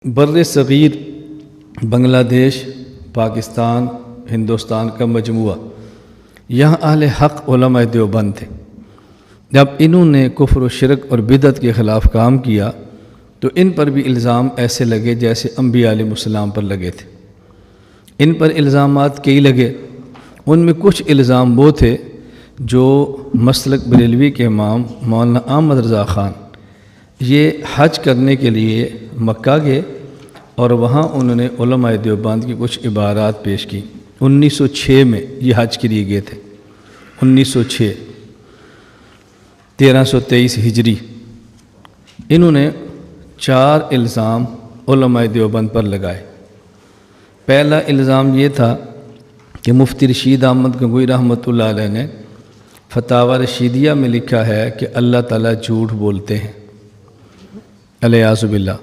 بر صغیر بنگلہ دیش، پاکستان، ہندوستان کا مجموعہ، یہاں اہل حق علماء دیوبند تھے۔ جب انہوں نے کفر و شرک اور بدعت کے خلاف کام کیا تو ان پر بھی الزام ایسے لگے جیسے انبیاء علیہ السلام پر لگے تھے۔ ان پر الزامات کئی لگے، ان میں کچھ الزام وہ تھے جو مسلک بریلوی کے امام مولانا احمد رضا خان یہ حج کرنے کے لیے مکہ گئے اور وہاں انہوں نے علماء دیوبند کی کچھ عبارات پیش کی۔ 1906 میں یہ حج کے لیے گئے تھے، 1906، 1323 ہجری۔ انہوں نے 4 الزام علماء دیوبند پر لگائے۔ پہلا الزام یہ تھا کہ مفتی رشید احمد گنگوئی رحمۃ اللہ علیہ نے فتاوی رشیدیہ میں لکھا ہے کہ اللہ تعالیٰ جھوٹ بولتے ہیں، الیاذ باللہ۔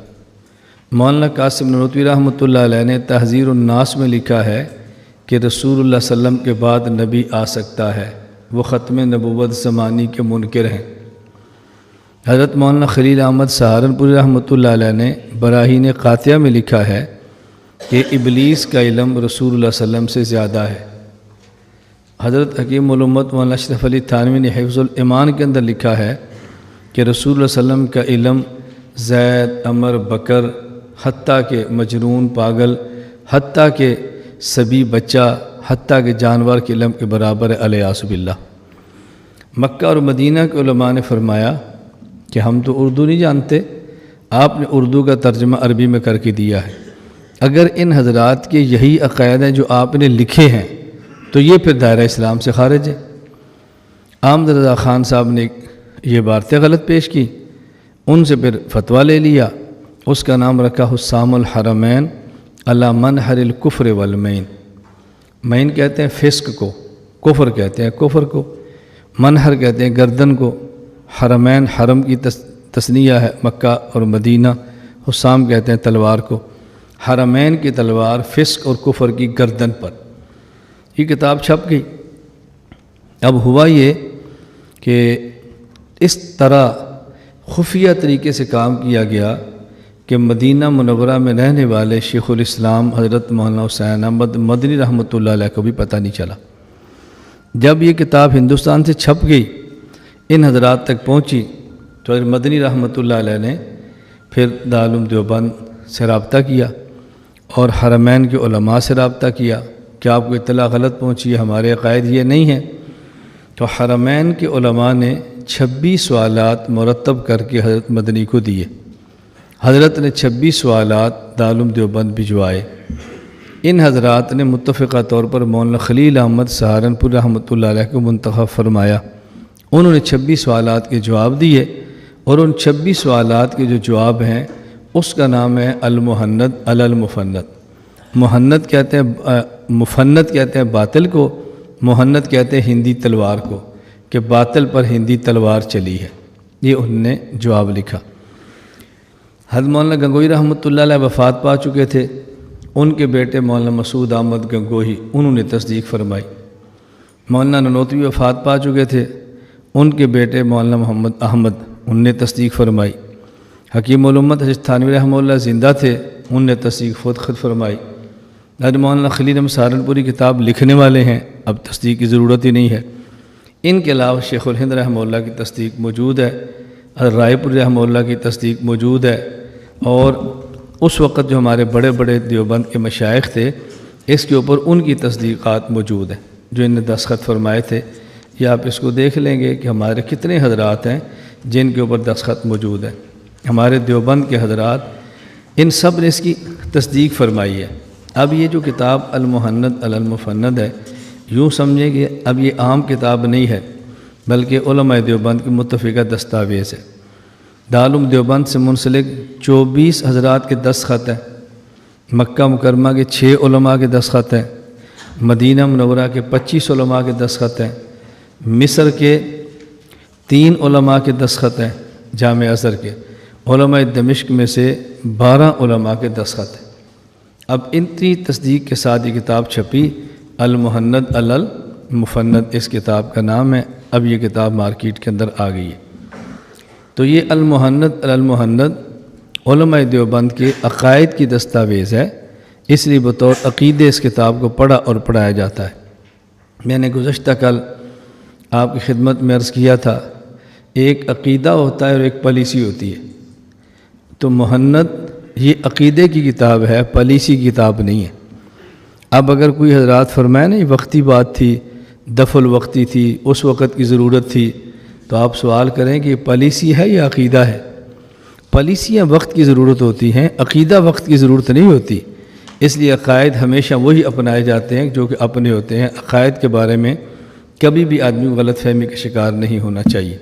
مولانا قاسم نانوتوی رحمۃ اللہ علیہ نے تحذیر الناس میں لکھا ہے کہ رسول اللہ صلی اللہ علیہ وسلم کے بعد نبی آ سکتا ہے، وہ ختم نبوت زمانی کے منکر ہیں۔ حضرت مولانا خلیل احمد سہارنپوری رحمۃ اللہ علیہ نے براہین قاطعہ میں لکھا ہے کہ ابلیس کا علم رسول اللہ صلی اللہ علیہ وسلم سے زیادہ ہے۔ حضرت حکیم الامت مولانا اشرف علی تھانوی نے حفظ الایمان کے اندر لکھا ہے کہ رسول اللہ صلی اللہ علیہ وسلم کا علم زید، عمر، بکر، حتیٰ کہ مجنون، پاگل، حتیٰ کہ صبی بچہ، حتیٰ کہ جانور کے علم کے برابر ہے، الیاذ باللہ۔ مکہ اور مدینہ کے علماء نے فرمایا کہ ہم تو اردو نہیں جانتے، آپ نے اردو کا ترجمہ عربی میں کر کے دیا ہے۔ اگر ان حضرات کے یہی عقائد ہیں جو آپ نے لکھے ہیں تو یہ پھر دائرہ اسلام سے خارج ہے۔ احمد رضا خان صاحب نے یہ باتیں غلط پیش کی، ان سے پھر فتویٰ لے لیا، اس کا نام رکھا حسام الحرمین علی منحر الکفر والمین۔ مین کہتے ہیں فسق کو، کفر کہتے ہیں کفر کو، منحر کہتے ہیں گردن کو، حرمین حرم کی تثنیہ ہے مکہ اور مدینہ، حسام کہتے ہیں تلوار کو، حرمین کی تلوار فسق اور کفر کی گردن پر۔ یہ کتاب چھپ گئی۔ اب ہوا یہ کہ اس طرح خفیہ طریقے سے کام کیا گیا کہ مدینہ منورہ میں رہنے والے شیخ الاسلام حضرت مولانا حسین احمد مدنی رحمۃ اللہ علیہ کو بھی پتہ نہیں چلا۔ جب یہ کتاب ہندوستان سے چھپ گئی، ان حضرات تک پہنچی، تو حضرت مدنی رحمۃ اللہ علیہ نے پھر دارالعلوم دیوبند سے رابطہ کیا اور حرمین کے علماء سے رابطہ کیا کہ آپ کو اطلاع غلط پہنچی ہے، ہمارے عقائد یہ نہیں ہیں۔ تو حرمین کے علماء نے 26 سوالات مرتب کر کے حضرت مدنی کو دیے۔ حضرت نے 26 سوالات دارالعلوم دیوبند بھجوائے۔ ان حضرات نے متفقہ طور پر مولانا خلیل احمد سہارنپور رحمۃ اللہ علیہ کو منتخب فرمایا۔ انہوں نے 26 سوالات کے جواب دیے اور ان 26 سوالات کے جو جواب ہیں اس کا نام ہے المحند علی المفند۔ محند کہتے ہیں، مفند کہتے ہیں باطل کو، محند کہتے ہیں ہندی تلوار کو، کہ باطل پر ہندی تلوار چلی ہے۔ یہ انہوں نے جواب لکھا۔ حضرت مولانا گنگوئی رحمۃ اللہ علیہ وفات پا چکے تھے، ان کے بیٹے مولانا مسعود احمد گنگوہی انہوں نے تصدیق فرمائی۔ مولانا نانوتوی وفات پا چکے تھے، ان کے بیٹے مولانا محمد احمد انہوں نے تصدیق فرمائی۔ حکیم الامت حضرت تھانوی رحمہ اللہ زندہ تھے، انہوں نے تصدیق خود فرمائی۔ حضرت مولانا خلیل احمد سہارنپوری کتاب لکھنے والے ہیں، اب تصدیق کی ضرورت ہی نہیں ہے۔ ان کے علاوہ شیخ الہند رحمہ اللہ کی تصدیق موجود ہے، حضرت رائے پوری رحمہ اللہ کی تصدیق موجود ہے، اور اس وقت جو ہمارے بڑے بڑے دیوبند کے مشائخ تھے اس کے اوپر ان کی تصدیقات موجود ہیں جو ان نے دستخط فرمائے تھے۔ یا آپ اس کو دیکھ لیں گے کہ ہمارے کتنے حضرات ہیں جن کے اوپر دستخط موجود ہیں۔ ہمارے دیوبند کے حضرات ان سب نے اس کی تصدیق فرمائی ہے۔ اب یہ جو کتاب المحند علی المفند ہے، یوں سمجھیں کہ اب یہ عام کتاب نہیں ہے بلکہ علماء دیوبند کی متفقہ دستاویز ہے۔ دارالعلوم دیوبند سے منسلک 24 حضرات کے دستخط ہیں، مکہ مکرمہ کے 6 علماء کے دستخط ہیں، مدینہ منورہ کے 25 علماء کے دستخط ہیں، مصر کے 3 علماء کے دستخط ہیں، جامع ازہر کے، علماء دمشق میں سے 12 علماء کے دستخط ہیں۔ اب اتنی تصدیق کے ساتھ یہ کتاب چھپی، المحند علی المفند اس کتاب کا نام ہے۔ اب یہ کتاب مارکیٹ کے اندر آ گئی ہے۔ تو یہ المحند علی المحند علماء دیوبند کے عقائد کی دستاویز ہے، اس لیے بطور عقیدے اس کتاب کو پڑھا اور پڑھایا جاتا ہے۔ میں نے گزشتہ کل آپ کی خدمت میں عرض کیا تھا، ایک عقیدہ ہوتا ہے اور ایک پالیسی ہوتی ہے۔ تو مہند یہ عقیدے کی کتاب ہے، پالیسی کی کتاب نہیں ہے۔ اب اگر کوئی حضرات فرمائے نا یہ وقتی بات تھی، دفع الوقتی تھی، اس وقت کی ضرورت تھی، تو آپ سوال کریں کہ یہ پالیسی ہے یا عقیدہ ہے؟ پالیسیاں وقت کی ضرورت ہوتی ہیں، عقیدہ وقت کی ضرورت نہیں ہوتی۔ اس لیے عقائد ہمیشہ وہی اپنائے جاتے ہیں جو کہ اپنے ہوتے ہیں۔ عقائد کے بارے میں کبھی بھی آدمی غلط فہمی کا شکار نہیں ہونا چاہیے۔